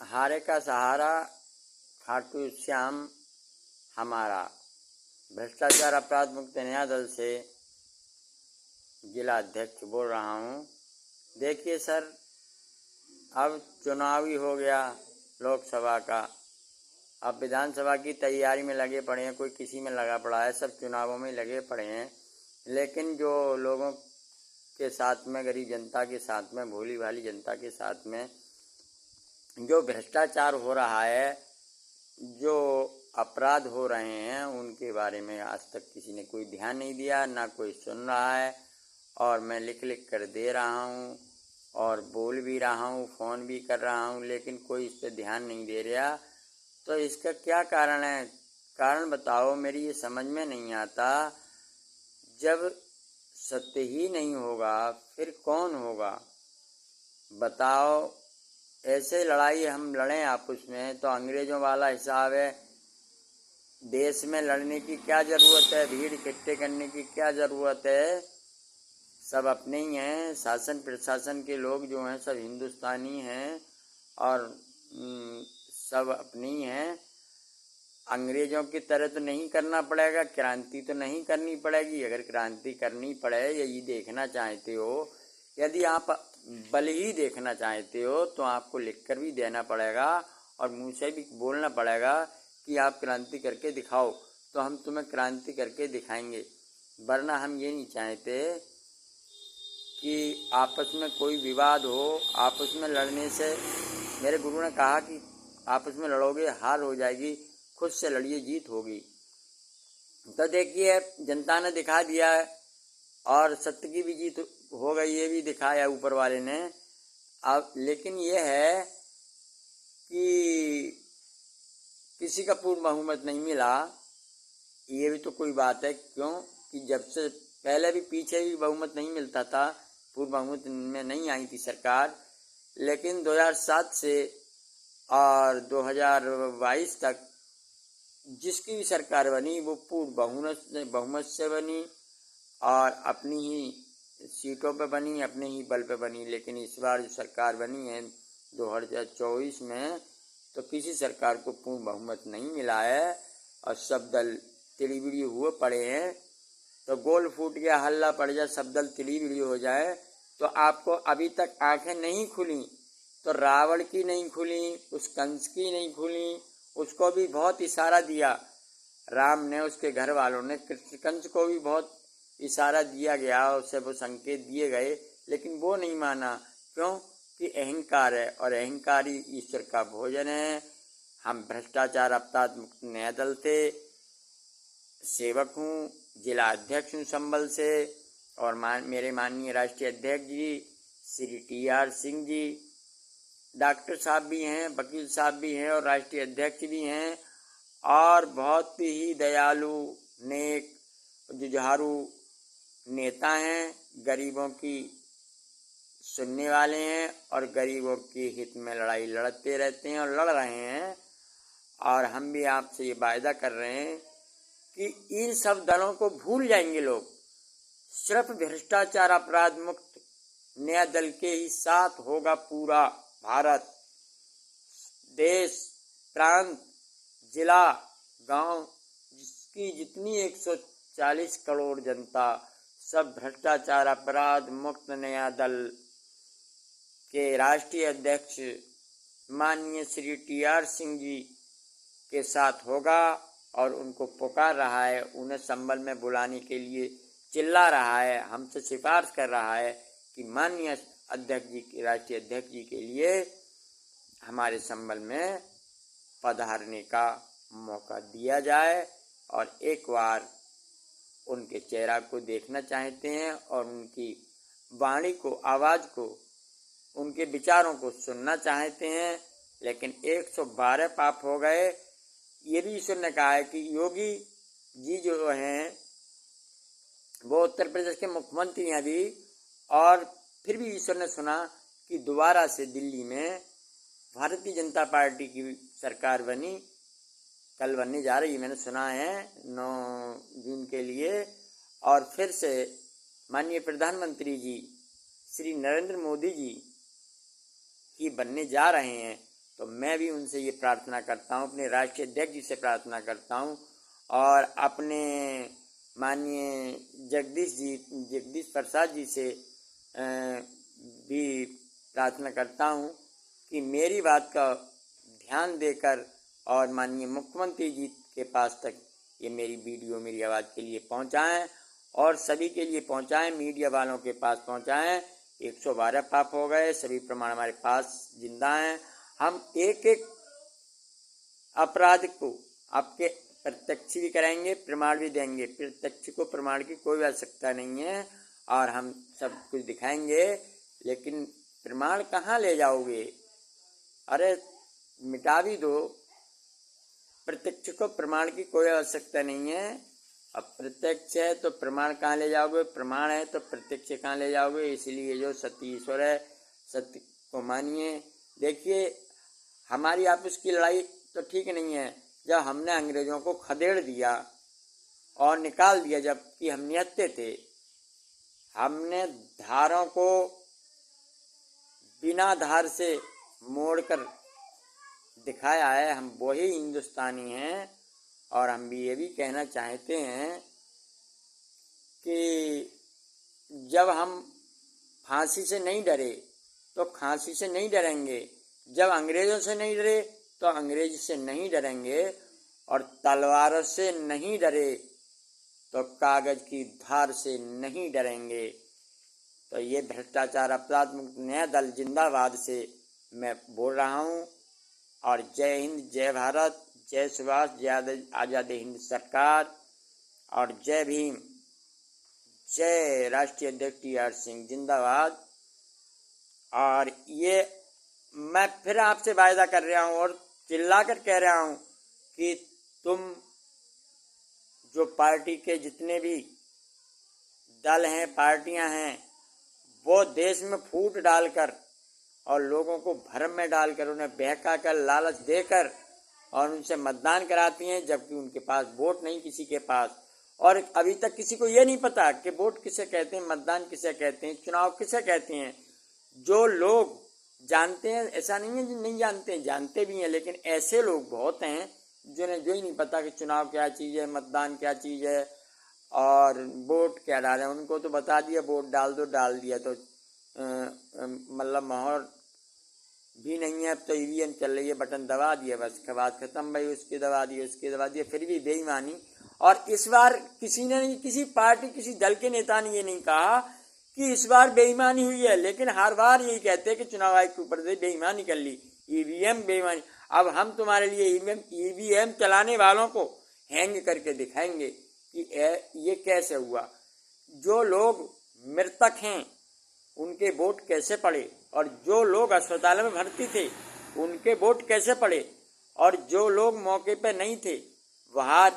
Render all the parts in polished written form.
हारे का सहारा खाटू श्याम हमारा। भ्रष्टाचार अपराध मुक्त न्याय दल से जिला अध्यक्ष बोल रहा हूँ। देखिए सर, अब चुनावी हो गया लोकसभा का, अब विधानसभा की तैयारी में लगे पड़े हैं, कोई किसी में लगा पड़ा है, सब चुनावों में लगे पड़े हैं। लेकिन जो लोगों के साथ में, गरीब जनता के साथ में, भोली भाली जनता के साथ में जो भ्रष्टाचार हो रहा है, जो अपराध हो रहे हैं, उनके बारे में आज तक किसी ने कोई ध्यान नहीं दिया, ना कोई सुन रहा है। और मैं लिख लिख कर दे रहा हूँ और बोल भी रहा हूँ, फ़ोन भी कर रहा हूँ, लेकिन कोई इस पर ध्यान नहीं दे रहा। तो इसका क्या कारण है? कारण बताओ, मेरी ये समझ में नहीं आता। जब सत्य ही नहीं होगा फिर कौन होगा? बताओ, ऐसे लड़ाई हम लड़ें आपस में तो अंग्रेज़ों वाला हिसाब है। देश में लड़ने की क्या ज़रूरत है? भीड़ इकट्ठे करने की क्या ज़रूरत है? सब अपने ही हैं। शासन प्रशासन के लोग जो हैं सब हिंदुस्तानी हैं और सब अपने ही हैं। अंग्रेज़ों की तरह तो नहीं करना पड़ेगा, क्रांति तो नहीं करनी पड़ेगी। अगर क्रांति करनी पड़े, यही देखना चाहते हो, यदि आप बल ही देखना चाहते हो, तो आपको लिखकर भी देना पड़ेगा और मुँह से भी बोलना पड़ेगा कि आप क्रांति करके दिखाओ, तो हम तुम्हें क्रांति करके दिखाएंगे। वरना हम ये नहीं चाहते कि आपस में कोई विवाद हो। आपस में लड़ने से, मेरे गुरु ने कहा कि आपस में लड़ोगे हार हो जाएगी, खुद से लड़िए जीत होगी। तो देखिए, जनता ने दिखा दिया है और सत्य की भी जीत हो गई, ये भी दिखाया ऊपर वाले ने। अब लेकिन ये है कि किसी का पूर्ण बहुमत नहीं मिला, ये भी तो कोई बात है। क्यों कि जब से पहले भी, पीछे भी बहुमत नहीं मिलता था, पूर्ण बहुमत में नहीं आई थी सरकार। लेकिन 2007 से और 2022 तक जिसकी भी सरकार बनी वो पूर्ण बहुमत से बनी और अपनी ही सीटों पे बनी, अपने ही बल पे बनी। लेकिन इस बार जो सरकार बनी है 2024 में, तो किसी सरकार को पूर्ण बहुमत नहीं मिला है और सब दल तिड़ी-बिड़ी हुए पड़े हैं। तो गोल फूट गया, हल्ला पड़ जाए, सब दल तिड़ी-बिड़ी हो जाए, तो आपको अभी तक आंखें नहीं खुली। तो रावण की नहीं खुली, उस कंस की नहीं खुली, उसको भी बहुत इशारा दिया राम ने, उसके घर वालों ने। कंस को भी बहुत इशारा दिया गया, उसे वो संकेत दिए गए, लेकिन वो नहीं माना। क्यों कि अहंकार है और अहंकारी ईश्वर का भोजन है। हम भ्रष्टाचार अपराध मुक्त न्याय दल से सेवक हूँ, जिला अध्यक्ष हूँ संबल से, और मेरे माननीय राष्ट्रीय अध्यक्ष जी श्री TR सिंह जी, डॉक्टर साहब भी हैं, वकील साहब भी हैं और राष्ट्रीय अध्यक्ष भी हैं, और बहुत ही दयालु, नेक, जुझारू नेता हैं। गरीबों की सुनने वाले हैं और गरीबों के हित में लड़ाई लड़ते रहते हैं और लड़ रहे हैं। और हम भी आपसे ये वायदा कर रहे हैं कि इन सब दलों को भूल जाएंगे लोग। सिर्फ भ्रष्टाचार अपराध मुक्त न्याय दल के ही साथ होगा पूरा भारत, देश, प्रांत, जिला, गांव, जिसकी जितनी 140 करोड़ जनता, सब भ्रष्टाचार अपराध मुक्त न्याय दल के राष्ट्रीय अध्यक्ष माननीय श्री TR सिंह जी के साथ होगा। और उनको पुकार रहा है, उन्हें संबल में बुलाने के लिए चिल्ला रहा है, हमसे सिफारिश कर रहा है कि माननीय अध्यक्ष जी के, राष्ट्रीय अध्यक्ष जी के लिए हमारे संबल में पधारने का मौका दिया जाए और एक बार उनके चेहरा को देखना चाहते हैं और उनकी वाणी को, आवाज़ को, उनके विचारों को सुनना चाहते हैं। लेकिन 112 पाप हो गए। ये भी ईश्वर ने कहा है कि योगी जी जो हैं वो उत्तर प्रदेश के मुख्यमंत्री हैं अभी, और फिर भी ईश्वर ने सुना कि दोबारा से दिल्ली में भारतीय जनता पार्टी की सरकार बनी, कल बनने जा रही है, मैंने सुना है 9 जून के लिए। और फिर से माननीय प्रधानमंत्री जी श्री नरेंद्र मोदी जी ही बनने जा रहे हैं। तो मैं भी उनसे ये प्रार्थना करता हूँ, अपने राष्ट्रीय अध्यक्ष जी से प्रार्थना करता हूँ और अपने माननीय जगदीश प्रसाद जी से भी प्रार्थना करता हूँ कि मेरी बात का ध्यान देकर और माननीय मुख्यमंत्री जी के पास तक ये मेरी वीडियो, मेरी आवाज़ के लिए पहुँचाएँ और सभी के लिए पहुँचाएँ, मीडिया वालों के पास पहुँचाएँ। 112 पाप हो गए, सभी प्रमाण हमारे पास जिंदा हैं। हम एक एक अपराध को आपके प्रत्यक्ष भी कराएंगे, प्रमाण भी देंगे। प्रत्यक्ष को प्रमाण की कोई आवश्यकता नहीं है और हम सब कुछ दिखाएंगे, लेकिन प्रमाण कहाँ ले जाओगे? अरे मिटा भी दो, प्रत्यक्ष को प्रमाण की कोई आवश्यकता नहीं है। अब प्रत्यक्ष है तो प्रमाण कहाँ ले जाओगे? प्रमाण है तो प्रत्यक्ष कहाँ ले जाओगे? इसलिए जो सत्य ईश्वर है, सत्य को मानिए। देखिए, हमारी आपस की लड़ाई तो ठीक नहीं है। जब हमने अंग्रेजों को खदेड़ दिया और निकाल दिया, जबकि हम निहत्थे थे, हमने धारों को बिना धार से मोड़कर दिखाया है। हम वही हिंदुस्तानी हैं और हम भी ये भी कहना चाहते हैं कि जब हम फांसी से नहीं डरे तो फांसी से नहीं डरेंगे, जब अंग्रेज़ों से नहीं डरे तो अंग्रेज से नहीं डरेंगे, और तलवारों से नहीं डरे तो कागज की धार से नहीं डरेंगे। तो ये भ्रष्टाचार अपराध मुक्त न्याय दल जिंदाबाद से मैं बोल रहा हूँ। और जय हिंद, जय भारत, जय सुभाष, जय आज़ाद हिंद सरकार, और जय भीम, जय राष्ट्रीय अध्यक्ष TR सिंह जिंदाबाद। और ये मैं फिर आपसे वायदा कर रहा हूँ और चिल्लाकर कह रहा हूँ कि तुम जो पार्टी के जितने भी दल हैं, पार्टियां हैं, वो देश में फूट डालकर और लोगों को भ्रम में डालकर, उन्हें बहका कर, लालच देकर और उनसे मतदान कराती हैं, जबकि उनके पास वोट नहीं किसी के पास। और अभी तक किसी को ये नहीं पता कि वोट किसे कहते हैं, मतदान किसे कहते हैं, चुनाव किसे कहते हैं। जो लोग जानते हैं, ऐसा नहीं है जो नहीं जानते हैं, जानते भी हैं, लेकिन ऐसे लोग बहुत हैं जिन्हें जो ही नहीं पता कि चुनाव क्या चीज़ है, मतदान क्या चीज़ है और वोट क्या डालें। उनको तो बता दिया वोट डाल दो, डाल दिया तो मतलब मोहर भी नहीं है। अब तो EVM चल रही है, बटन दबा दिया, बस बात खत्म भाई, उसके दबा दिए, उसके दबा दिए, फिर भी बेईमानी। और इस बार किसी ने नहीं, किसी पार्टी, किसी दल के नेता ने ये नहीं कहा कि इस बार बेईमानी हुई है, लेकिन हर बार यही कहते हैं कि चुनाव आयोग के ऊपर से बेईमानी कर ली, EVM बेईमानी। अब हम तुम्हारे लिए EVM चलाने वालों को हैंग करके दिखाएंगे कि ये कैसे हुआ। जो लोग मृतक हैं उनके वोट कैसे पड़े, और जो लोग अस्पताल में भर्ती थे उनके वोट कैसे पड़े, और जो लोग मौके पे नहीं थे वहाँ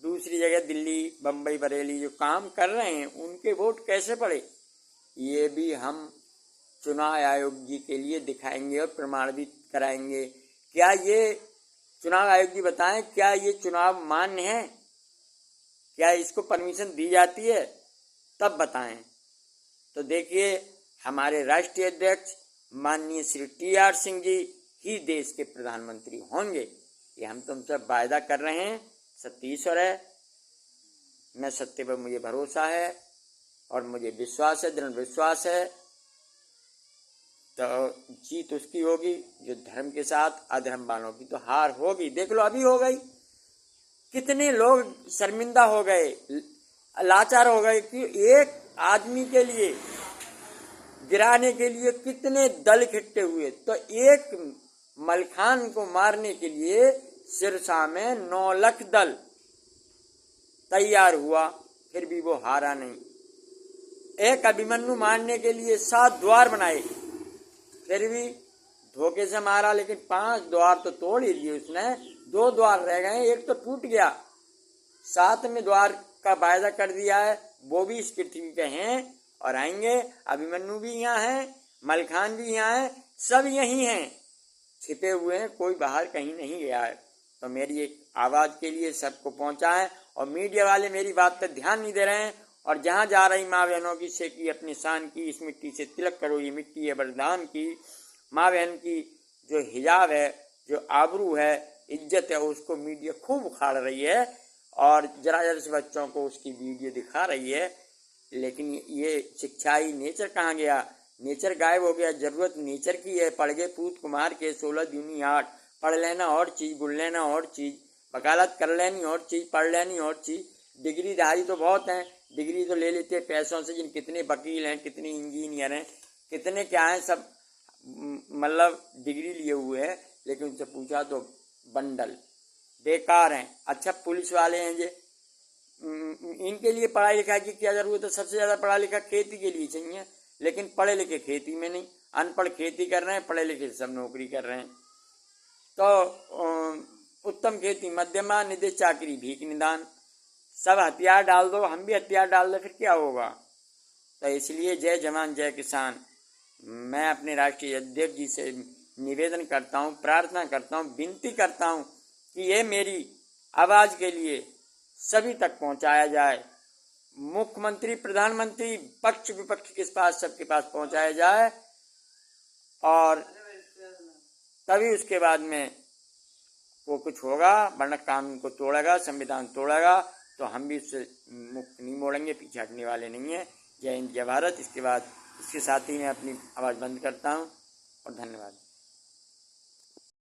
दूसरी जगह दिल्ली, बम्बई, बरेली जो काम कर रहे हैं उनके वोट कैसे पड़े, ये भी हम चुनाव आयोग जी के लिए दिखाएंगे और प्रमाण भी कराएंगे। क्या ये चुनाव आयोग जी बताएं, क्या ये चुनाव मान्य है, क्या इसको परमिशन दी जाती है, तब बताएं। तो देखिए, हमारे राष्ट्रीय अध्यक्ष माननीय श्री TR सिंह जी ही देश के प्रधानमंत्री होंगे, ये हम तुमसे वायदा कर रहे हैं। सत्य ईश्वर है, मैं सत्य पर मुझे भरोसा है और मुझे विश्वास है, दृढ़ विश्वास है। तो जीत उसकी होगी जो धर्म के साथ, अधर्म वालों की तो हार होगी। देख लो, अभी हो गई। कितने लोग शर्मिंदा हो गए, लाचार हो गए कि एक आदमी के लिए गिराने के लिए कितने दल इकट्ठे हुए। तो एक मलखान को मारने के लिए सिरसा में 9 लाख दल तैयार हुआ, फिर भी वो हारा नहीं। एक अभिमन्यु मारने के लिए 7 द्वार बनाए, फिर भी धोखे से मारा, लेकिन 5 द्वार तो तोड़ ही लिए उसने, 2 द्वार रह गए, एक तो टूट गया। 7वें द्वार का वायदा कर दिया है, वो भी इस पृथ्वी पे हैं और आएंगे। अभिमन्यु भी यहाँ है, मलखान भी यहाँ है, सब यहीं हैं, छिपे हुए हैं, कोई बाहर कहीं नहीं गया है। तो मेरी एक आवाज़ के लिए सबको पहुँचाएं। और मीडिया वाले मेरी बात पर ध्यान नहीं दे रहे हैं, और जहाँ जा रही माँ बहनों की से की अपनी शान की, इस मिट्टी से तिलक करो, ये मिट्टी है वरदान की। माँ बहन की जो हिजाब है, जो आबरू है, इज्जत है, उसको मीडिया खूब उखाड़ रही है और जरा जरा से बच्चों को उसकी वीडियो दिखा रही है। लेकिन ये शिक्षाई नेचर कहाँ गया? नेचर गायब हो गया। जरूरत नेचर की है। पढ़ गए पूत कुमार के 16 दूनी 8, पढ़ लेना और चीज़, गुण लेना और चीज़, वकालत कर लेनी और चीज़, पढ़ लेनी और चीज़। डिग्री धारी तो बहुत हैं, डिग्री तो ले लेते हैं पैसों से। जिन कितने वकील हैं, कितने इंजीनियर हैं, कितने क्या हैं, सब मतलब डिग्री लिए हुए हैं, लेकिन उनसे पूछा तो बंडल बेकार हैं। अच्छा पुलिस वाले हैं जे, इनके लिए पढ़ाई लिखाई की क्या जरूरत है? सबसे ज़्यादा पढ़ा लिखा खेती के लिए चाहिए, लेकिन पढ़े लिखे खेती में नहीं। अनपढ़ खेती कर रहे हैं, पढ़े लिखे सब नौकरी कर रहे हैं। तो उत्तम खेती मध्यमा, निधि चाकरी भीख निदान। सब हथियार डाल दो, हम भी हथियार डाल दो, फिर क्या होगा? तो इसलिए जय जवान जय किसान। मैं अपने राष्ट्रीय अध्यक्ष जी से निवेदन करता हूँ, प्रार्थना करता हूँ, विनती करता हूँ कि ये मेरी आवाज़ के लिए सभी तक पहुँचाया जाए। मुख्यमंत्री, प्रधानमंत्री, पक्ष विपक्ष के पास, सबके पास पहुँचाया जाए और तभी उसके बाद में वो कुछ होगा। वरना कानून को तोड़ेगा, संविधान तोड़ेगा, तो हम भी उससे मुक्त नहीं मोड़ेंगे, पीछे हटने वाले नहीं हैं। जय हिंद, जय भारत। इसके बाद इसके साथ ही मैं अपनी आवाज़ बंद करता हूँ और धन्यवाद।